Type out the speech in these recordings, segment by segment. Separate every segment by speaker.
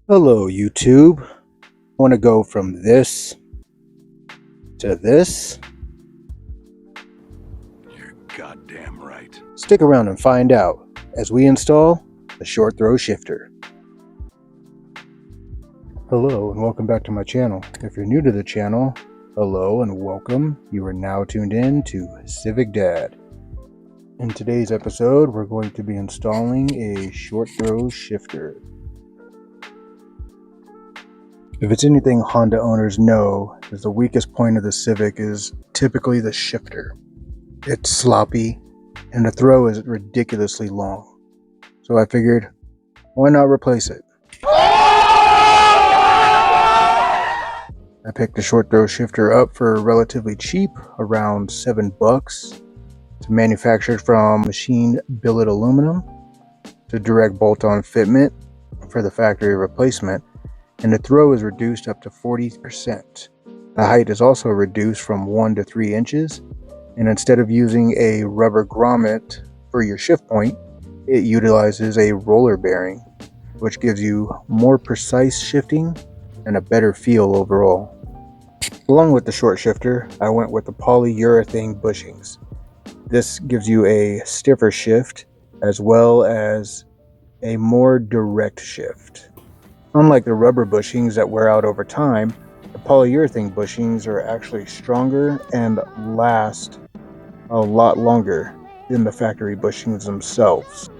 Speaker 1: Hello, YouTube. I want to go from this to this.
Speaker 2: You're goddamn right.
Speaker 1: Stick around and find out as we install the short throw shifter. Hello and welcome back to my channel. If you're new to the channel, hello and welcome. You are now tuned in to Civic Dad. In today's episode, we're going to be installing a short throw shifter. If it's anything Honda owners know, is the weakest point of the Civic is typically the shifter. It's sloppy, and the throw is ridiculously long. So I figured, why not replace it? I picked the short throw shifter up for relatively cheap, around $7. It's manufactured from machined billet aluminum to direct bolt-on fitment for the factory replacement, and the throw is reduced up to 40%. The height is also reduced from 1 to 3 inches, and instead of using a rubber grommet for your shift point, it utilizes a roller bearing, which gives you more precise shifting and a better feel overall. Along with the short shifter, I went with the polyurethane bushings. This gives you a stiffer shift as well as a more direct shift. Unlike the rubber bushings that wear out over time, the polyurethane bushings are actually stronger and last a lot longer than the factory bushings themselves.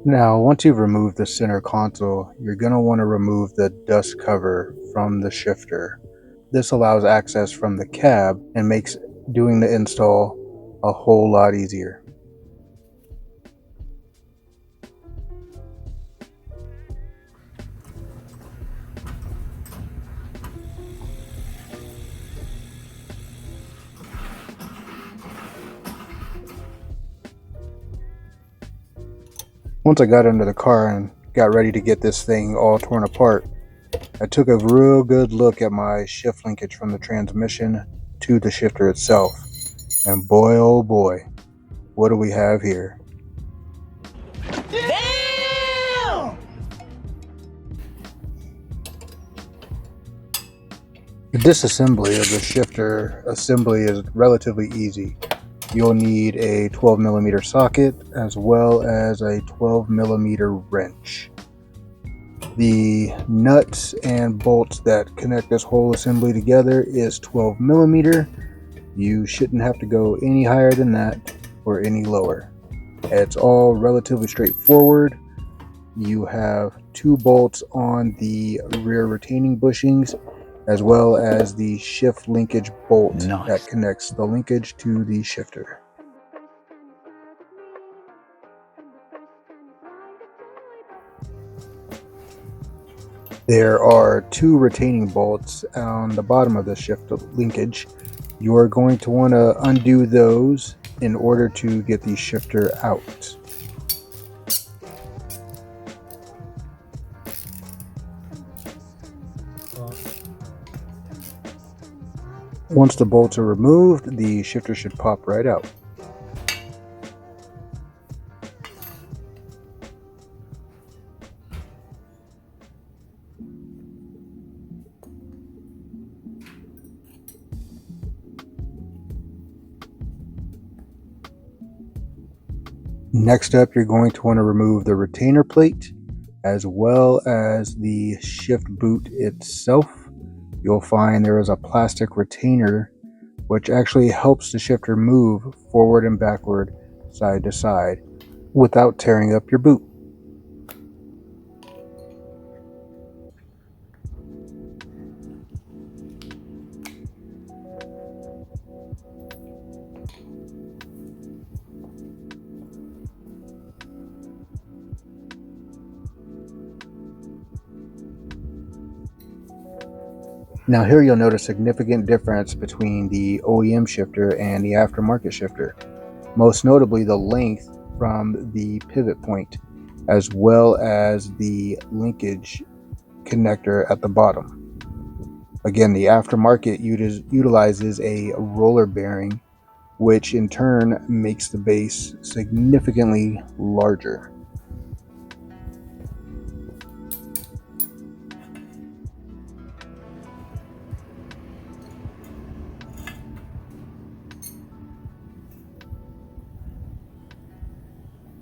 Speaker 1: Now, once you've removed the center console, you're going to want to remove the dust cover from the shifter. This allows access from the cab and makes doing the install a whole lot easier. Once I got under the car and got ready to get this thing all torn apart, I took a real good look at my shift linkage from the transmission to the shifter itself. And boy, oh boy, what do we have here?
Speaker 3: Damn!
Speaker 1: The disassembly of the shifter assembly is relatively easy. You'll need a 12mm socket as well as a 12mm wrench. The nuts and bolts that connect this whole assembly together is 12mm. You shouldn't have to go any higher than that or any lower. It's all relatively straightforward. You have 2 bolts on the rear retaining bushings as well as the shift linkage bolt that connects the linkage to the shifter. There are 2 retaining bolts on the bottom of the shift linkage. You are going to want to undo those in order to get the shifter out. Once the bolts are removed, the shifter should pop right out. Next up, you're going to want to remove the retainer plate as well as the shift boot itself. You'll find there is a plastic retainer which actually helps the shifter move forward and backward, side to side, without tearing up your boot. Now here you'll notice a significant difference between the OEM shifter and the aftermarket shifter, most notably the length from the pivot point, as well as the linkage connector at the bottom. Again, the aftermarket utilizes a roller bearing, which in turn makes the base significantly larger.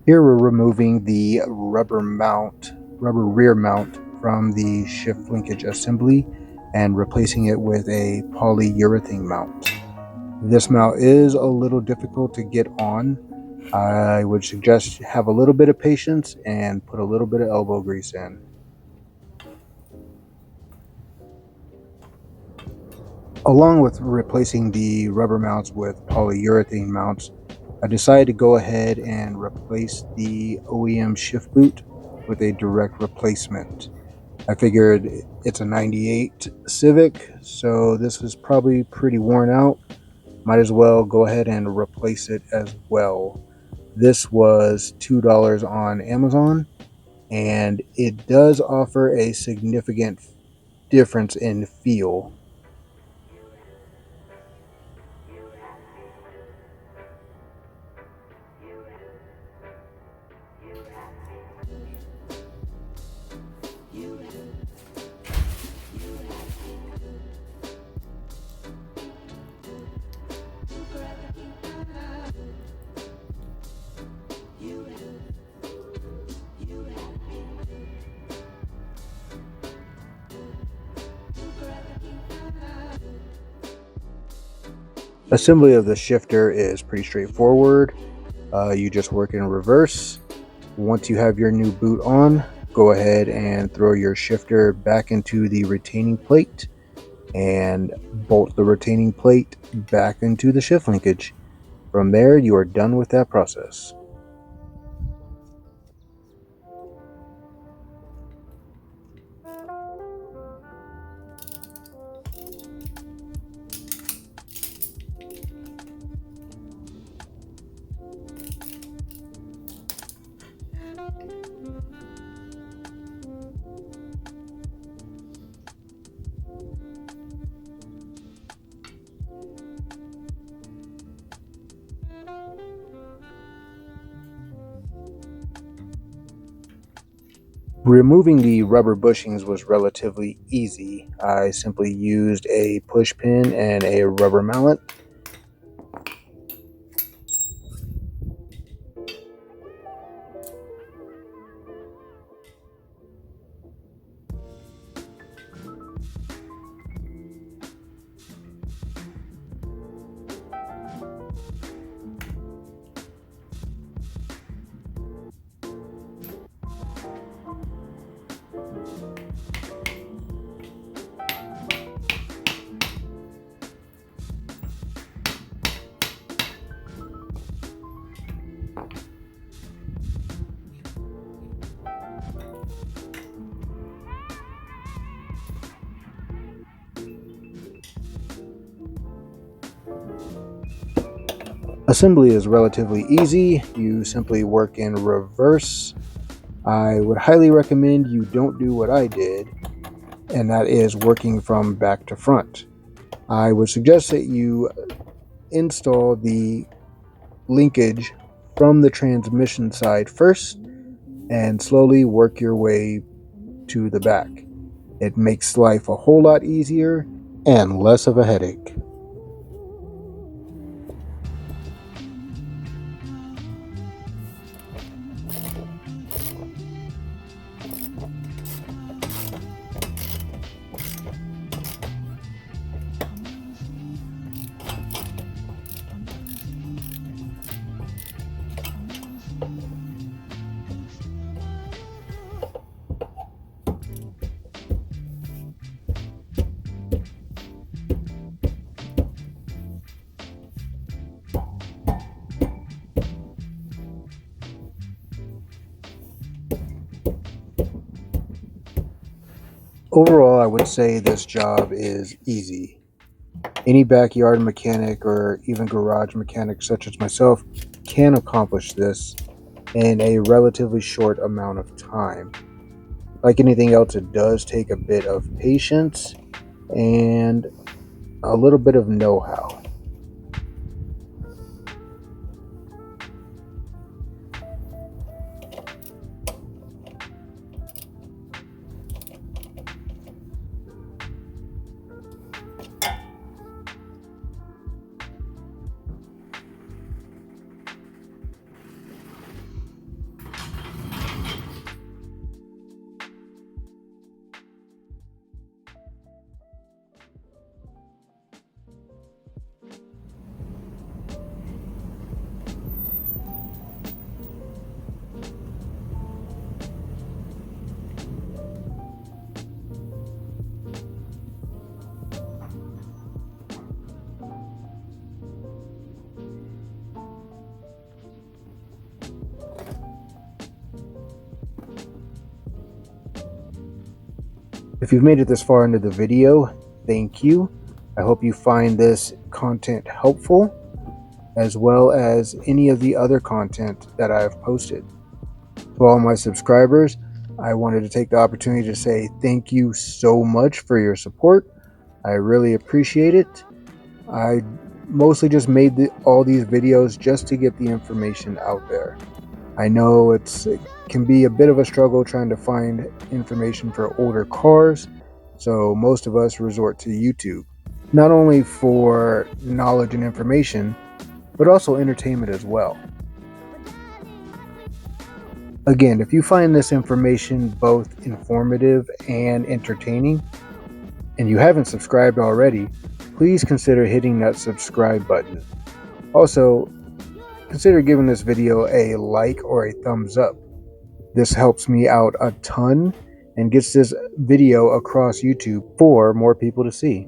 Speaker 1: Here we're removing the rubber rear mount from the shift linkage assembly and replacing it with a polyurethane mount. This mount is a little difficult to get on. I would suggest have a little bit of patience and put a little bit of elbow grease in. Along with replacing the rubber mounts with polyurethane mounts, I decided to go ahead and replace the OEM shift boot with a direct replacement. I figured it's a 98 Civic, so this is probably pretty worn out. Might as well go ahead and replace it as well. This was $2 on Amazon, and it does offer a significant difference in feel. Assembly of the shifter is pretty straightforward. You just work in reverse. Once you have your new boot on, go ahead and throw your shifter back into the retaining plate and bolt the retaining plate back into the shift linkage. From there, you are done with that process. Removing the rubber bushings was relatively easy. I simply used a push pin and a rubber mallet. Assembly is relatively easy. You simply work in reverse. I would highly recommend you don't do what I did, and that is working from back to front. I would suggest that you install the linkage from the transmission side first and slowly work your way to the back. It makes life a whole lot easier and less of a headache. Overall, I would say this job is easy. Any backyard mechanic or even garage mechanic such as myself can accomplish this in a relatively short amount of time. Like anything else, it does take a bit of patience and a little bit of know-how. If you've made it this far into the video, thank you. I hope you find this content helpful, as well as any of the other content that I've posted. To all my subscribers, I wanted to take the opportunity to say thank you so much for your support. I really appreciate it. I mostly just made all these videos just to get the information out there. I know it can be a bit of a struggle trying to find information for older cars, so most of us resort to YouTube, not only for knowledge and information, but also entertainment as well. Again, if you find this information both informative and entertaining, and you haven't subscribed already, please consider hitting that subscribe button. Also, consider giving this video a like or a thumbs up. This helps me out a ton and gets this video across YouTube for more people to see.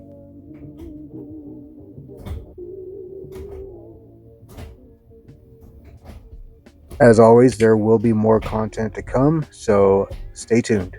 Speaker 1: As always, there will be more content to come, so stay tuned.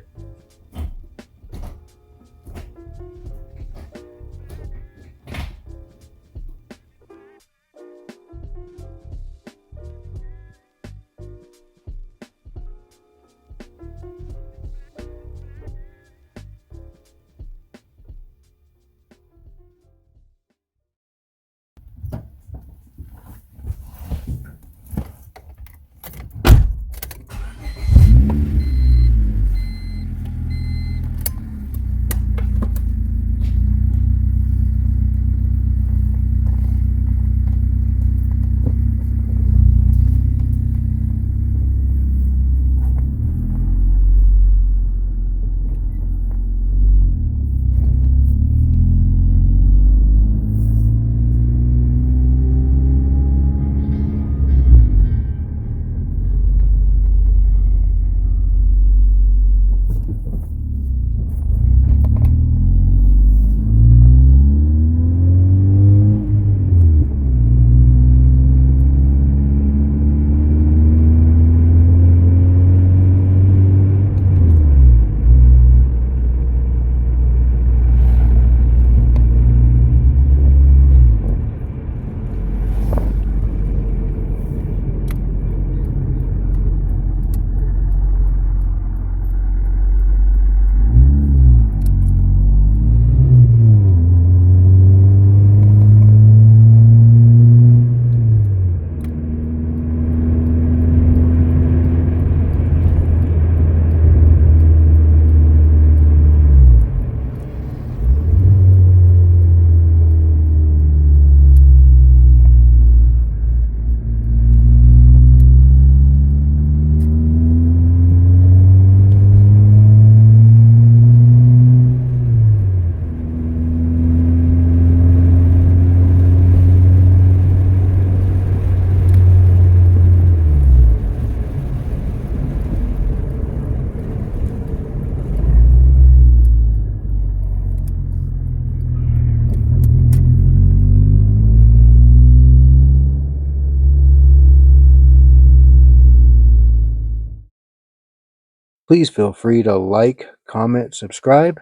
Speaker 1: Please feel free to like, comment, subscribe,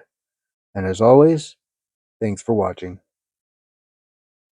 Speaker 1: And as always, thanks for watching.